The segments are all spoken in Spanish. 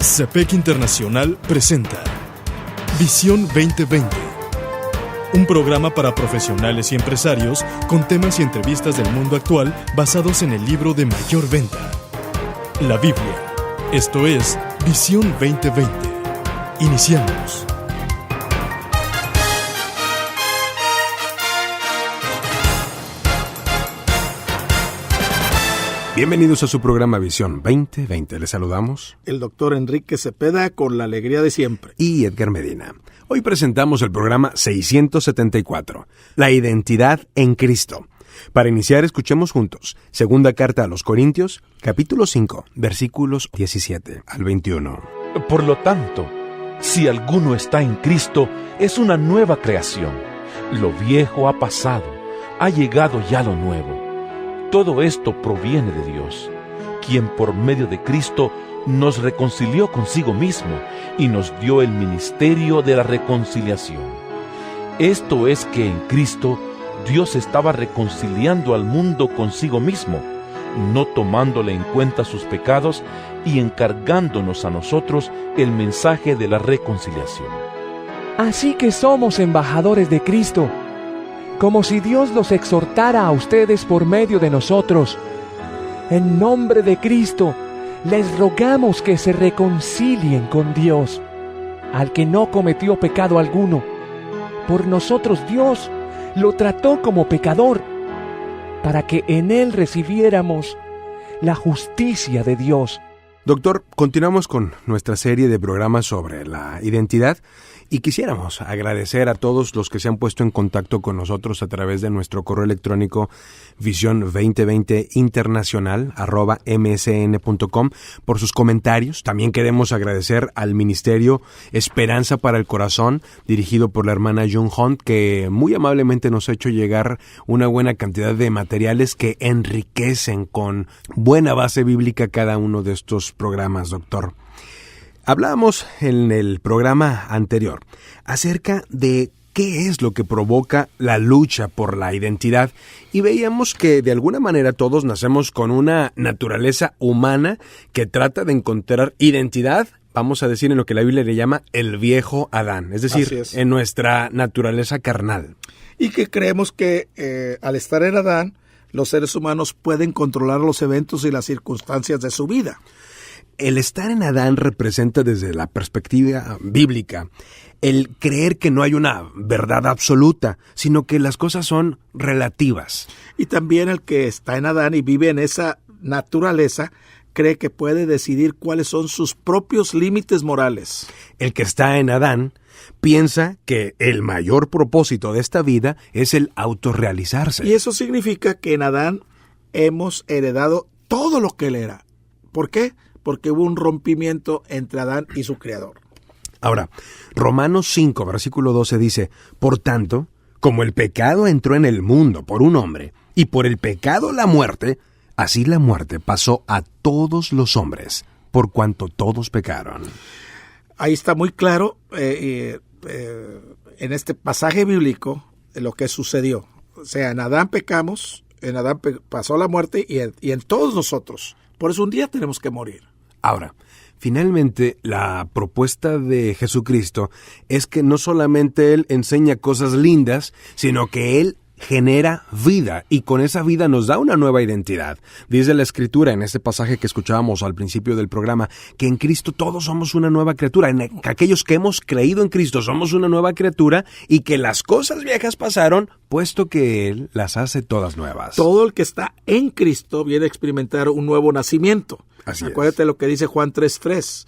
CEPEC Internacional presenta Visión 2020, un programa para profesionales y empresarios con temas y entrevistas del mundo actual basados en el libro de mayor venta, la Biblia. Esto es Visión 2020. Iniciamos. Bienvenidos a su programa Visión 2020. Les saludamos el doctor Enrique Cepeda con la alegría de siempre. Y Edgar Medina. Hoy presentamos el programa 674, La identidad en Cristo. Para iniciar, escuchemos juntos Segunda Carta a los Corintios, capítulo 5, versículos 17 al 21. Por lo tanto, si alguno está en Cristo, es una nueva creación. Lo viejo ha pasado, ha llegado ya lo nuevo. Todo esto proviene de Dios, quien por medio de Cristo nos reconcilió consigo mismo y nos dio el ministerio de la reconciliación. Esto es que en Cristo Dios estaba reconciliando al mundo consigo mismo, no tomándole en cuenta sus pecados y encargándonos a nosotros el mensaje de la reconciliación. Así que somos embajadores de Cristo, como si Dios los exhortara a ustedes por medio de nosotros. En nombre de Cristo, les rogamos que se reconcilien con Dios, al que no cometió pecado alguno. Por nosotros Dios lo trató como pecador, para que en él recibiéramos la justicia de Dios. Doctor, continuamos con nuestra serie de programas sobre la identidad y quisiéramos agradecer a todos los que se han puesto en contacto con nosotros a través de nuestro correo electrónico visión2020internacional@msn.com por sus comentarios. También queremos agradecer al Ministerio Esperanza para el Corazón, dirigido por la hermana June Hunt, que muy amablemente nos ha hecho llegar una buena cantidad de materiales que enriquecen con buena base bíblica cada uno de estos programas, doctor. Hablábamos en el programa anterior acerca de qué es lo que provoca la lucha por la identidad y veíamos que de alguna manera todos nacemos con una naturaleza humana que trata de encontrar identidad, vamos a decir en lo que la Biblia le llama el viejo Adán, es decir, en nuestra naturaleza carnal. Y que creemos que al estar en Adán, los seres humanos pueden controlar los eventos y las circunstancias de su vida. El estar en Adán representa desde la perspectiva bíblica el creer que no hay una verdad absoluta, sino que las cosas son relativas. Y también el que está en Adán y vive en esa naturaleza cree que puede decidir cuáles son sus propios límites morales. El que está en Adán piensa que el mayor propósito de esta vida es el autorrealizarse. Y eso significa que en Adán hemos heredado todo lo que él era. ¿Por qué? Porque hubo un rompimiento entre Adán y su creador. Ahora, Romanos 5, versículo 12 dice, por tanto, como el pecado entró en el mundo por un hombre, y por el pecado la muerte, así la muerte pasó a todos los hombres, por cuanto todos pecaron. Ahí está muy claro en este pasaje bíblico lo que sucedió. O sea, en Adán pecamos, en Adán pasó la muerte y en todos nosotros. Por eso un día tenemos que morir. Ahora, finalmente, la propuesta de Jesucristo es que no solamente Él enseña cosas lindas, sino que Él genera vida y con esa vida nos da una nueva identidad. Dice la Escritura en este pasaje que escuchábamos al principio del programa que en Cristo todos somos una nueva criatura. Aquellos que hemos creído en Cristo somos una nueva criatura y que las cosas viejas pasaron, puesto que Él las hace todas nuevas. Todo el que está en Cristo viene a experimentar un nuevo nacimiento. Acuérdate lo que dice Juan 3:3.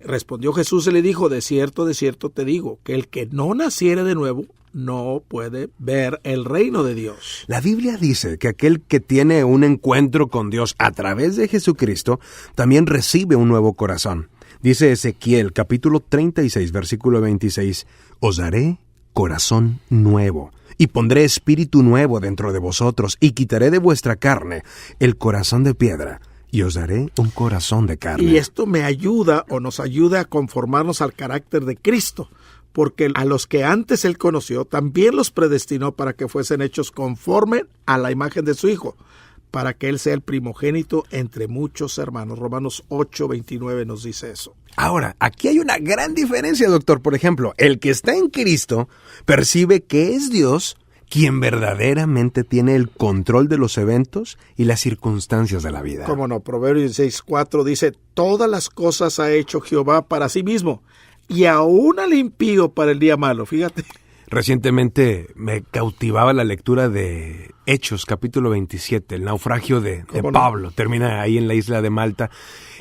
Respondió Jesús y le dijo, de cierto te digo, que el que no naciere de nuevo no puede ver el reino de Dios. La Biblia dice que aquel que tiene un encuentro con Dios a través de Jesucristo también recibe un nuevo corazón. Dice Ezequiel, capítulo 36, versículo 26, os daré corazón nuevo y pondré espíritu nuevo dentro de vosotros y quitaré de vuestra carne el corazón de piedra y os daré un corazón de carne. Y esto me ayuda o nos ayuda a conformarnos al carácter de Cristo, porque a los que antes Él conoció, también los predestinó para que fuesen hechos conforme a la imagen de su Hijo, para que él sea el primogénito entre muchos hermanos. Romanos 8:29 nos dice eso. Ahora, aquí hay una gran diferencia, doctor. Por ejemplo, el que está en Cristo percibe que es Dios quien verdaderamente tiene el control de los eventos y las circunstancias de la vida. Cómo no, Proverbios 16:4 dice, todas las cosas ha hecho Jehová para sí mismo, y aún al impío para el día malo. Fíjate. Recientemente me cautivaba la lectura de Hechos, capítulo 27, el naufragio de Pablo. Termina ahí en la isla de Malta.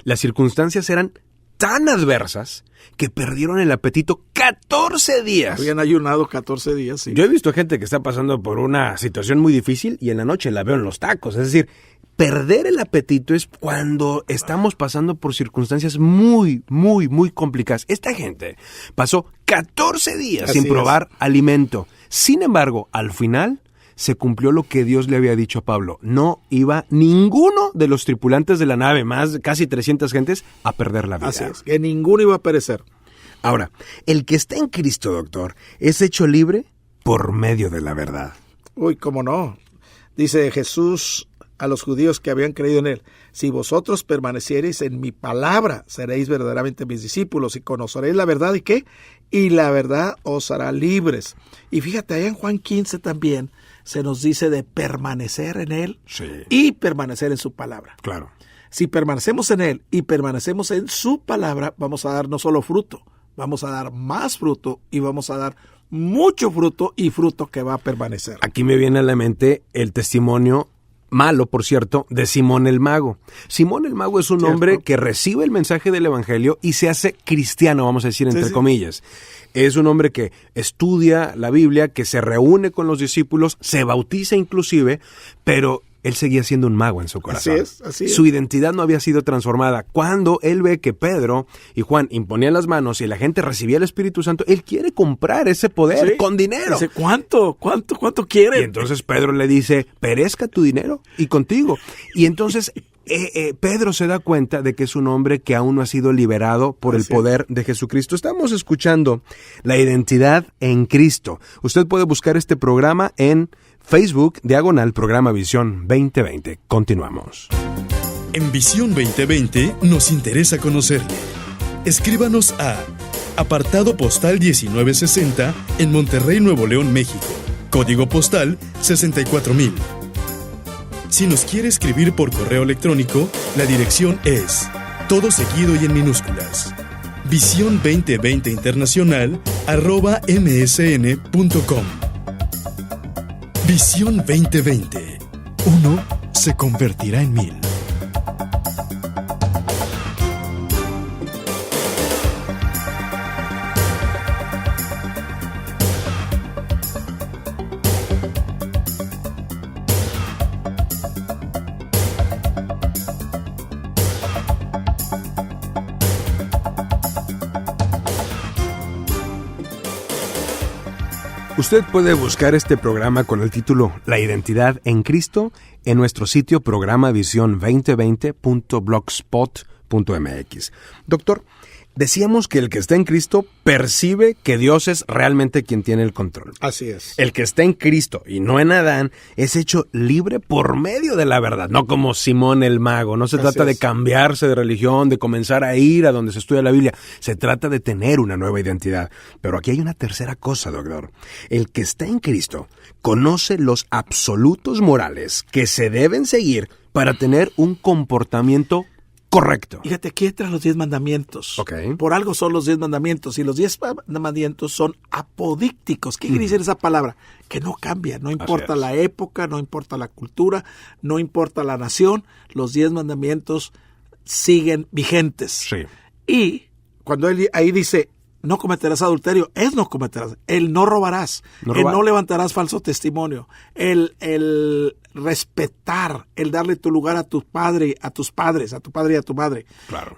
Las circunstancias eran tan adversas que perdieron el apetito 14 días. Habían ayunado 14 días, sí. Yo he visto gente que está pasando por una situación muy difícil y en la noche la veo en los tacos. Es decir, perder el apetito es cuando estamos pasando por circunstancias muy, muy, muy complicadas. Esta gente pasó 14 días sin probar alimento. Sin embargo, al final se cumplió lo que Dios le había dicho a Pablo. No iba ninguno de los tripulantes de la nave, más de casi 300 gentes, a perder la vida. Así es, que ninguno iba a perecer. Ahora, el que está en Cristo, doctor, es hecho libre por medio de la verdad. Uy, cómo no. Dice Jesús a los judíos que habían creído en él, si vosotros permaneciereis en mi palabra, seréis verdaderamente mis discípulos y conoceréis la verdad, ¿y qué? Y la verdad os hará libres. Y fíjate, allá en Juan 15 también se nos dice de permanecer en él y permanecer en su palabra. Claro. Si permanecemos en él y permanecemos en su palabra, vamos a dar no solo fruto, vamos a dar más fruto y vamos a dar mucho fruto y fruto que va a permanecer. Aquí me viene a la mente el testimonio malo, por cierto, de Simón el Mago. Simón el Mago es un hombre que recibe el mensaje del Evangelio y se hace cristiano, vamos a decir entre comillas. Es un hombre que estudia la Biblia, que se reúne con los discípulos, se bautiza inclusive, pero él seguía siendo un mago en su corazón. Así es. Su identidad no había sido transformada. Cuando él ve que Pedro y Juan imponían las manos y la gente recibía el Espíritu Santo, él quiere comprar ese poder con dinero. Dice, ¿cuánto quiere? Y entonces Pedro le dice, perezca tu dinero y contigo. Y entonces Pedro se da cuenta de que es un hombre que aún no ha sido liberado por el poder de Jesucristo. Estamos escuchando La Identidad en Cristo. Usted puede buscar este programa en Facebook, /Programa Visión 2020. Continuamos. En Visión 2020 nos interesa conocerle. Escríbanos a Apartado Postal 1960 en Monterrey, Nuevo León, México. Código postal 64000. Si nos quiere escribir por correo electrónico, la dirección es todo seguido y en minúsculas. Visión 2020 Internacional @msn.com. Visión 2020. Uno se convertirá en 1000. Usted puede buscar este programa con el título La Identidad en Cristo en nuestro sitio programavision2020.blogspot.mx. Doctor, decíamos que el que está en Cristo percibe que Dios es realmente quien tiene el control. Así es. El que está en Cristo y no en Adán es hecho libre por medio de la verdad, no como Simón el Mago. No se trata de cambiarse de religión, de comenzar a ir a donde se estudia la Biblia. Se trata de tener una nueva identidad. Pero aquí hay una tercera cosa, doctor. El que está en Cristo conoce los absolutos morales que se deben seguir para tener un comportamiento correcto. Fíjate, aquí entran los 10 mandamientos. Okay. Por algo son los 10 mandamientos. Y los 10 mandamientos son apodícticos. ¿Qué quiere decir esa palabra? Que no cambia. No importa la época, no importa la cultura, no importa la nación. Los 10 mandamientos siguen vigentes. Sí. Y cuando él ahí dice, no cometerás adulterio, es no cometerás. El no robarás. El no levantarás falso testimonio. El respetar, el darle tu lugar a tu padre, a tus padres, a tu padre y a tu madre. Claro.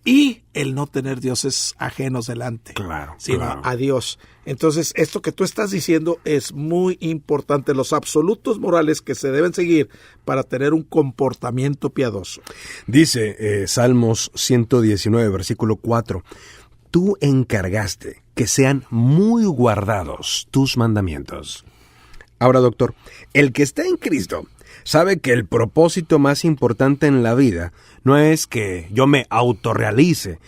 Y el no tener dioses ajenos delante. Claro. Sino a Dios. Entonces, esto que tú estás diciendo es muy importante. Los absolutos morales que se deben seguir para tener un comportamiento piadoso. Dice Salmos 119, versículo 4. Tú encargaste que sean muy guardados tus mandamientos. Ahora, doctor, el que está en Cristo sabe que el propósito más importante en la vida no es que yo me autorrealice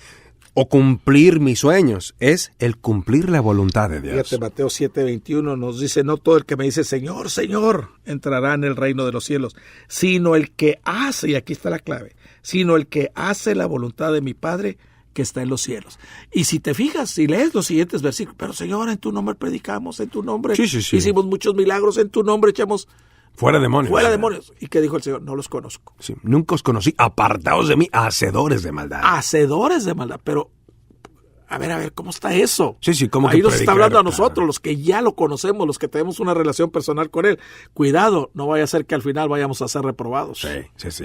o cumplir mis sueños, es el cumplir la voluntad de Dios. Fíjate, Mateo 7:21 nos dice, no todo el que me dice Señor, Señor, entrará en el reino de los cielos, sino el que hace, y aquí está la clave, sino el que hace la voluntad de mi Padre que está en los cielos. Y si te fijas, si lees los siguientes versículos, pero Señor, en tu nombre predicamos, en tu nombre hicimos muchos milagros, en tu nombre echamos fuera demonios. Fuera demonios. ¿Y qué dijo el Señor? No los conozco. Sí, nunca os conocí. Apartaos de mí, hacedores de maldad. Hacedores de maldad. Pero, a ver, ¿cómo está eso? Sí, ¿cómo ahí que nos está hablando a claro. nosotros, los que ya lo conocemos, los que tenemos una relación personal con Él. Cuidado, no vaya a ser que al final vayamos a ser reprobados. Sí.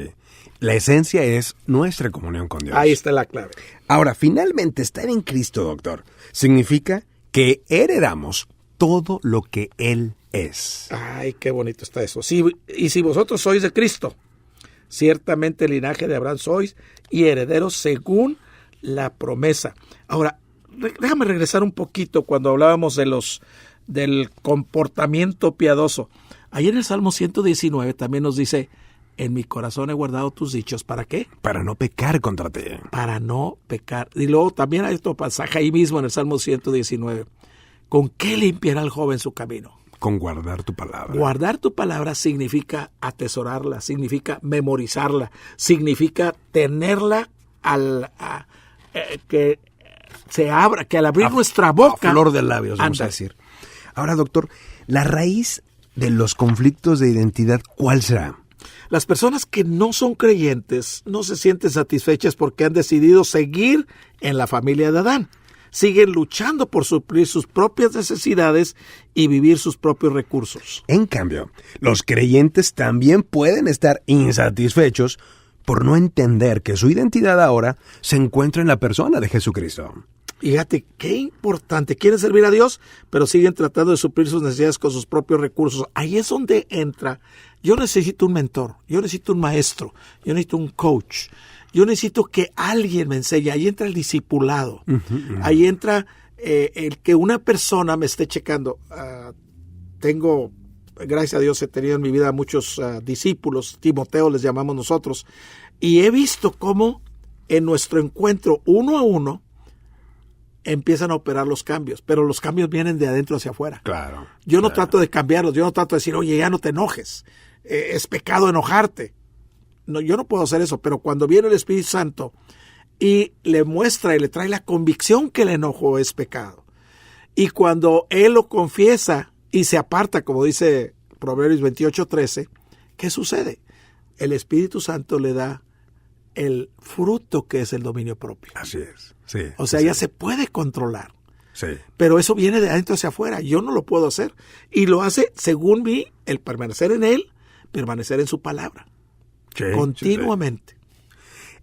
La esencia es nuestra comunión con Dios. Ahí está la clave. Ahora, finalmente, estar en Cristo, doctor, significa que heredamos todo lo que Él es. Ay, qué bonito está eso. Y si vosotros sois de Cristo, ciertamente el linaje de Abraham sois y herederos según la promesa. Ahora, déjame regresar un poquito cuando hablábamos del comportamiento piadoso. Ahí en el Salmo 119 también nos dice, en mi corazón he guardado tus dichos. ¿Para qué? Para no pecar contra ti. Para no pecar. Y luego también hay otro pasaje ahí mismo en el Salmo 119. ¿Con qué limpiará el joven su camino? Con guardar tu palabra. Guardar tu palabra significa atesorarla, significa memorizarla, significa tenerla que se abra, que al abrir nuestra boca... A flor de labios, vamos a decir. Ahora, doctor, la raíz de los conflictos de identidad, ¿cuál será? Las personas que no son creyentes no se sienten satisfechas porque han decidido seguir en la familia de Adán. Siguen luchando por suplir sus propias necesidades y vivir sus propios recursos. En cambio, los creyentes también pueden estar insatisfechos por no entender que su identidad ahora se encuentra en la persona de Jesucristo. Fíjate, qué importante. Quieren servir a Dios, pero siguen tratando de suplir sus necesidades con sus propios recursos. Ahí es donde entra. Yo necesito un mentor, yo necesito un maestro, yo necesito un coach. Yo necesito que alguien me enseñe. Ahí entra el discipulado. Ahí entra el que una persona me esté checando. Tengo, gracias a Dios, he tenido en mi vida muchos discípulos, Timoteo les llamamos nosotros, y he visto cómo en nuestro encuentro uno a uno empiezan a operar los cambios, pero los cambios vienen de adentro hacia afuera. Claro. Yo no trato de cambiarlos, yo no trato de decir, oye, ya no te enojes, es pecado enojarte. No, yo no puedo hacer eso, pero cuando viene el Espíritu Santo y le muestra y le trae la convicción que el enojo es pecado, y cuando Él lo confiesa y se aparta, como dice Proverbios 28:13, ¿qué sucede? El Espíritu Santo le da el fruto que es el dominio propio. Así es, sí. O sea, ya se puede controlar. Sí. Pero eso viene de adentro hacia afuera. Yo no lo puedo hacer. Y lo hace, según mí, el permanecer en Él, permanecer en su palabra. Sí, continuamente. Sí.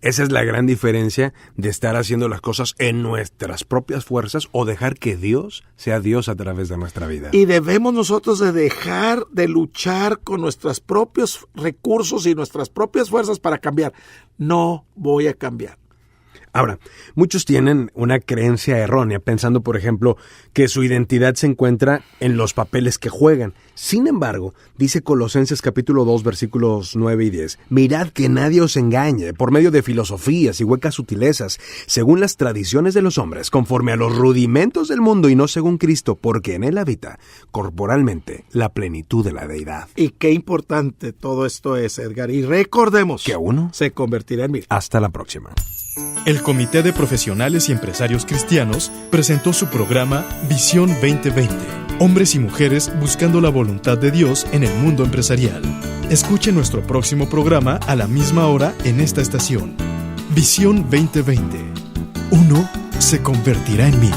Esa es la gran diferencia de estar haciendo las cosas en nuestras propias fuerzas o dejar que Dios sea Dios a través de nuestra vida. Y debemos nosotros de dejar de luchar con nuestros propios recursos y nuestras propias fuerzas para cambiar. No voy a cambiar. Ahora, muchos tienen una creencia errónea, pensando, por ejemplo, que su identidad se encuentra en los papeles que juegan. Sin embargo, dice Colosenses capítulo 2, versículos 9 y 10, mirad que nadie os engañe por medio de filosofías y huecas sutilezas, según las tradiciones de los hombres, conforme a los rudimentos del mundo y no según Cristo, porque en él habita corporalmente la plenitud de la deidad. Y qué importante todo esto es, Edgar. Y recordemos que uno se convertirá en mil. Hasta la próxima. El Comité de Profesionales y Empresarios Cristianos presentó su programa Visión 2020. Hombres y mujeres buscando la voluntad de Dios en el mundo empresarial. Escuche nuestro próximo programa a la misma hora en esta estación. Visión 2020. Uno se convertirá en mil.